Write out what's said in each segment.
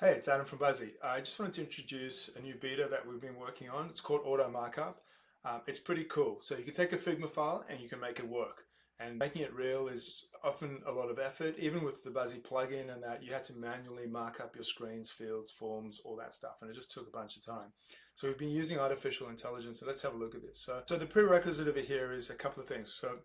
Hey, it's Adam from Buzzy. I just wanted to introduce a new beta that we've been working on. It's called Auto Markup. It's pretty cool. So you can take a Figma file and you can make it work. And making it real is often a lot of effort. Even with the Buzzy plugin and that, you had to manually mark up your screens, fields, forms, all that stuff. And it just took a bunch of time. So we've been using artificial intelligence. So let's have a look at this. So the prerequisite over here is a couple of things. So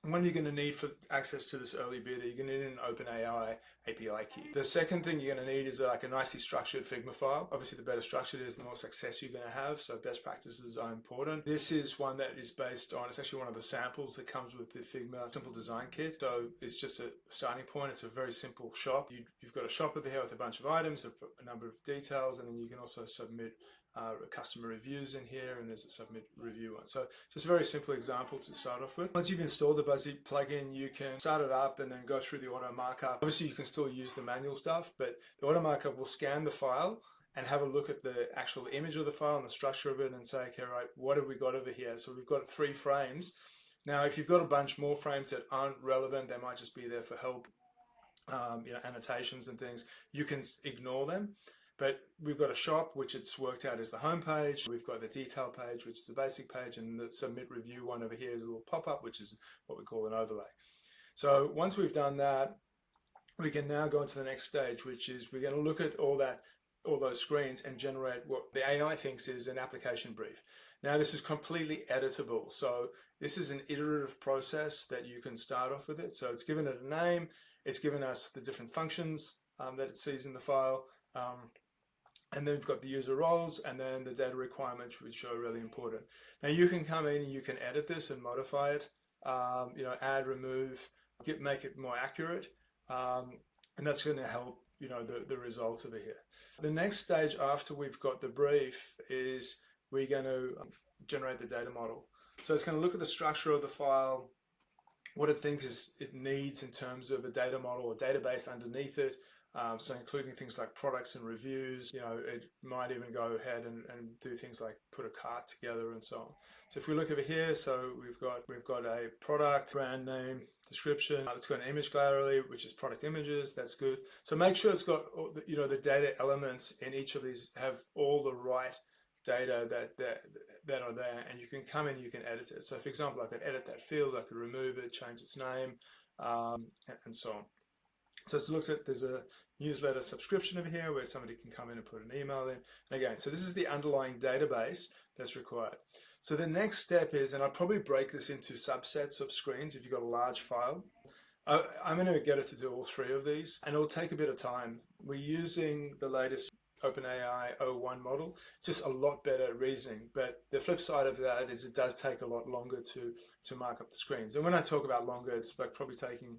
one you're going to need for access to this early beta, you're going to need an OpenAI API key. The second thing you're going to need is like a nicely structured Figma file. Obviously, the better structured it is, the more success you're going to have. So best practices are important. This is one that is based on, it's actually one of the samples that comes with the Figma simple design kit. So it's just a starting point. It's a very simple shop. You've got a shop over here with a bunch of items, a number of details, and then you can also submit customer reviews in here, and there's a submit review one. So just a very simple example to start off with. Once you've installed the Buzzy plugin, you can start it up and then go through the auto markup. Obviously, you can still use the manual stuff, but the auto markup will scan the file and have a look at the actual image of the file and the structure of it and say, okay, right, what have we got over here? So we've got 3 frames. Now, if you've got a bunch more frames that aren't relevant, they might just be there for help, annotations and things, you can ignore them. But we've got a shop, which it's worked out is the home page. We've got the detail page, which is the basic page, and the submit review one over here is a little pop-up, which is what we call an overlay. So once we've done that, we can now go into the next stage, which is we're going to look at all those screens and generate what the AI thinks is an application brief. Now, this is completely editable. So this is an iterative process that you can start off with it. So it's given it a name. It's given us the different functions that it sees in the file. And then we've got the user roles and then the data requirements, which are really important. Now you can come in and you can edit this and modify it, add, remove, make it more accurate. And that's going to help, the results over here. The next stage after we've got the brief is we're going to generate the data model. So it's going to look at the structure of the file, what it thinks it needs in terms of a data model or database underneath it. So including things like products and reviews, it might even go ahead and do things like put a cart together and so on. So if we look over here, so we've got a product, brand name, description. It's got an image gallery, which is product images. That's good. So make sure it's got, the data elements in each of these have all the right data that are there, and you can come in, you can edit it. So for example, I could edit that field, I could remove it, change its name, and so on. So it's looked at, there's a newsletter subscription over here where somebody can come in and put an email in. And again, so this is the underlying database that's required. So the next step is, and I'll probably break this into subsets of screens if you've got a large file. I'm going to get it to do all 3 of these, and it'll take a bit of time. We're using the latest OpenAI O1 model, just a lot better reasoning. But the flip side of that is it does take a lot longer to mark up the screens. And when I talk about longer, it's like probably taking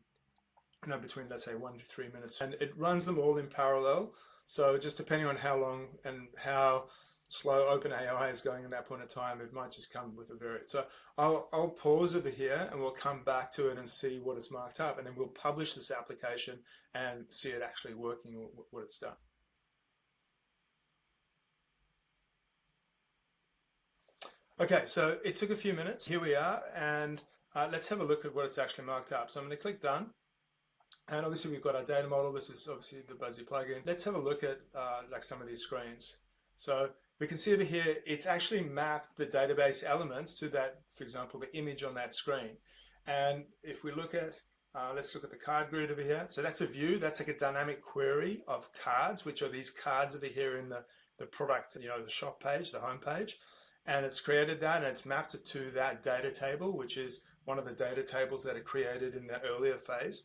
between, let's say, 1 to 3 minutes, and it runs them all in parallel. So just depending on how long and how slow OpenAI is going at that point in time, it might just come with a variant. So I'll pause over here and we'll come back to it and see what it's marked up, and then we'll publish this application and see it actually working, what it's done. Okay, so it took a few minutes. Here we are, and let's have a look at what it's actually marked up. So I'm going to click done. And obviously we've got our data model. This is obviously the Buzzy plugin. Let's have a look at like some of these screens. So we can see over here, it's actually mapped the database elements to that, for example, the image on that screen. And if we look at, let's look at the card grid over here. So that's a view, that's like a dynamic query of cards, which are these cards over here in the product, the shop page, the home page. And it's created that, and it's mapped it to that data table, which is one of the data tables that are created in the earlier phase.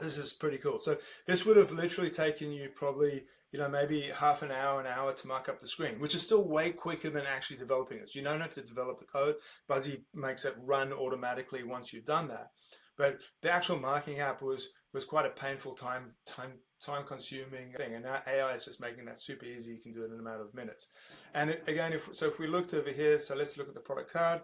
This is pretty cool. So this would have literally taken you probably, maybe half an hour to mark up the screen, which is still way quicker than actually developing it. You don't have to develop the code. Buzzy makes it run automatically once you've done that. But the actual marking up was quite a painful, time-consuming thing, and now AI is just making that super easy. You can do it in a matter of minutes. And again, if we looked over here, so let's look at the product card.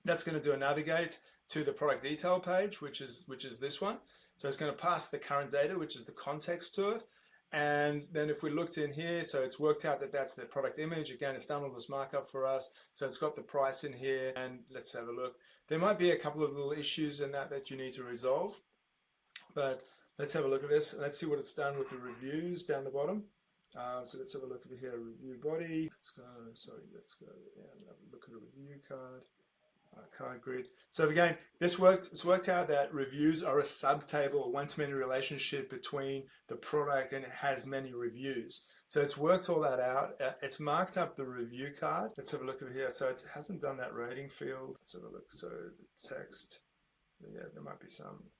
That's going to do a navigate to the product detail page, which is this one. So it's going to pass the current data, which is the context to it. And then if we looked in here, so it's worked out that that's the product image. Again, it's done all this markup for us. So it's got the price in here, and let's have a look. There might be a couple of little issues in that you need to resolve. But Let's have a look at this. Let's see what it's done with the reviews down the bottom. So let's have a look over here, review body. Let's go and have a look at a review card. Card grid. So again, this worked. It's worked out that reviews are a subtable, a one-to-many relationship between the product, and it has many reviews. So it's worked all that out. It's marked up the review card. Let's have a look over here. So it hasn't done that rating field. Let's have a look. So the text. Yeah, there might be some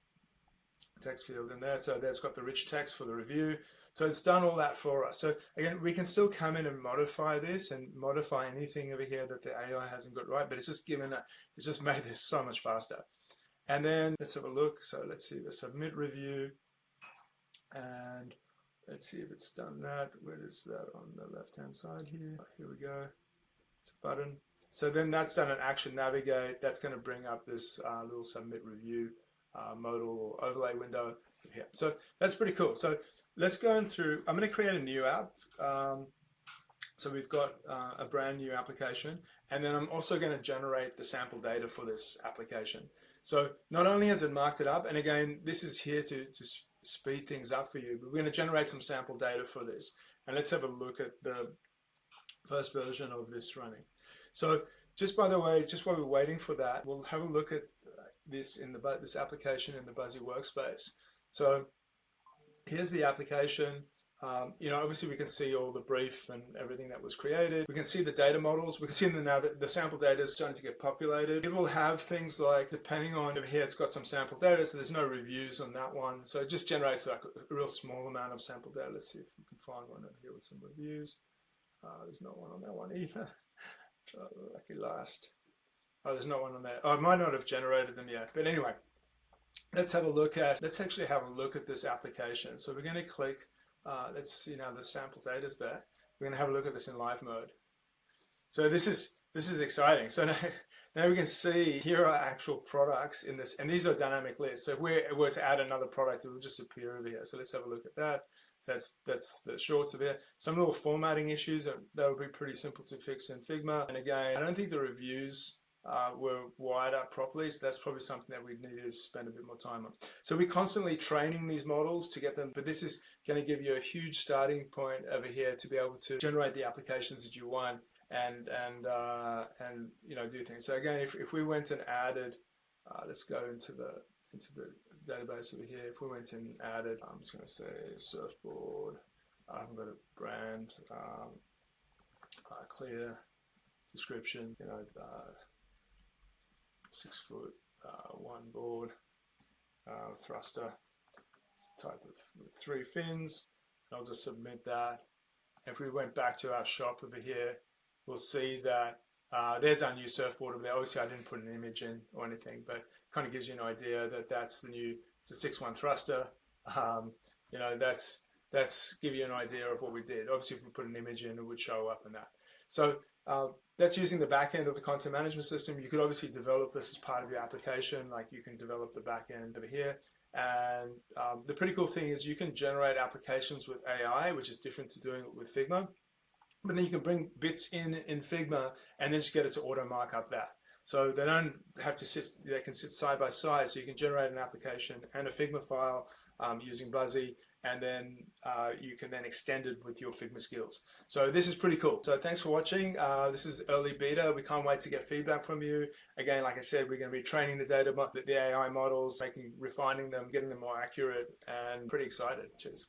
text field in there. So that's got the rich text for the review. So it's done all that for us. So again, we can still come in and modify this and modify anything over here that the AI hasn't got right, but it's just it's just made this so much faster. And then let's have a look. So let's see the submit review, and let's see if it's done that. Where is that on the left-hand side here? Here we go. It's a button. So then that's done an action navigate. That's going to bring up this little submit review modal or overlay window here. So that's pretty cool. So let's go through. I'm going to create a new app. So we've got a brand new application, and then I'm also going to generate the sample data for this application. So not only has it marked it up, and again, this is here to speed things up for you, but we're going to generate some sample data for this. And let's have a look at the first version of this running. So just by the way, just while we're waiting for that, we'll have a look at this in this application in the Buzzy workspace. So here's the application. Obviously we can see all the brief and everything that was created. We can see the data models. We can see now that the sample data is starting to get populated. It will have things like, depending on over here, it's got some sample data, so there's no reviews on that one. So it just generates like a real small amount of sample data. Let's see if we can find one over here with some reviews. There's not one on that one either. Lucky last. Oh, there's not one on there. Oh, I might not have generated them yet. But anyway, let's actually have a look at this application. So we're going to click, let's see now the sample data's there. We're going to have a look at this in live mode. So this is exciting. So now we can see here are actual products in this, and these are dynamic lists. So if we were to add another product, it will just appear over here. So let's have a look at that. So that's the shorts of it. Some little formatting issues that would be pretty simple to fix in Figma. And again, I don't think the reviews were wired up properly, so that's probably something that we need to spend a bit more time on. So we're constantly training these models to get them, but this is going to give you a huge starting point over here to be able to generate the applications that you want and do things. So again, if we went and added, let's go into the database over here. If we went and added, I'm just going to say surfboard. I haven't got a brand, clear description. 6 foot, one board, thruster, type with 3 fins. I'll just submit that. If we went back to our shop over here, we'll see that there's our new surfboard over there. Obviously, I didn't put an image in or anything, but kind of gives you an idea that that's the new. It's a 6.1 thruster. That's give you an idea of what we did. Obviously, if we put an image in, it would show up in that. So that's using the back end of the content management system. You could obviously develop this as part of your application, like you can develop the back end over here. And the pretty cool thing is you can generate applications with AI, which is different to doing it with Figma. But then you can bring bits in Figma and then just get it to auto markup that. So they don't have to sit, they can sit side by side. So you can generate an application and a Figma file using Buzzy, and then you can then extend it with your Figma skills. So this is pretty cool. So thanks for watching. This is early beta. We can't wait to get feedback from you. Again, like I said, we're going to be training the AI models, refining them, getting them more accurate, and pretty excited. Cheers.